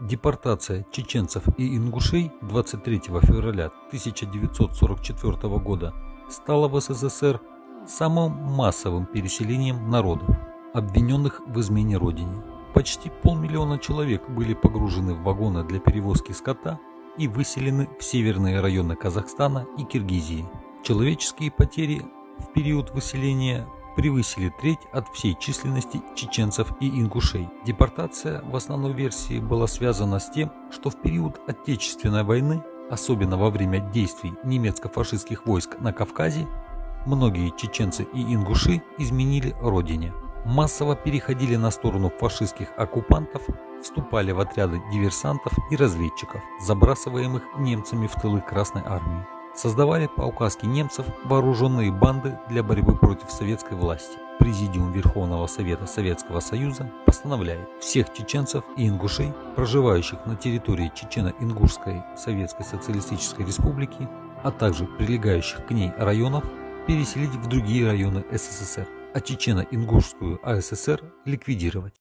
Депортация чеченцев и ингушей 23 февраля 1944 года стала в СССР самым массовым переселением народов, обвиненных в измене Родине. Почти 500 000 человек были погружены в вагоны для перевозки скота и выселены в северные районы Казахстана и Киргизии. Человеческие потери в период выселения превысили треть от всей численности чеченцев и ингушей. Депортация в основной версии была связана с тем, что в период Отечественной войны, особенно во время действий немецко-фашистских войск на Кавказе, многие чеченцы и ингуши изменили родине. Массово переходили на сторону фашистских оккупантов, вступали в отряды диверсантов и разведчиков, забрасываемых немцами в тылы Красной армии. Создавали по указке немцев вооруженные банды для борьбы против советской власти. Президиум Верховного Совета Советского Союза постановляет всех чеченцев и ингушей, проживающих на территории Чечено-Ингушской Советской Социалистической Республики, а также прилегающих к ней районов, переселить в другие районы СССР, а Чечено-Ингушскую АССР ликвидировать.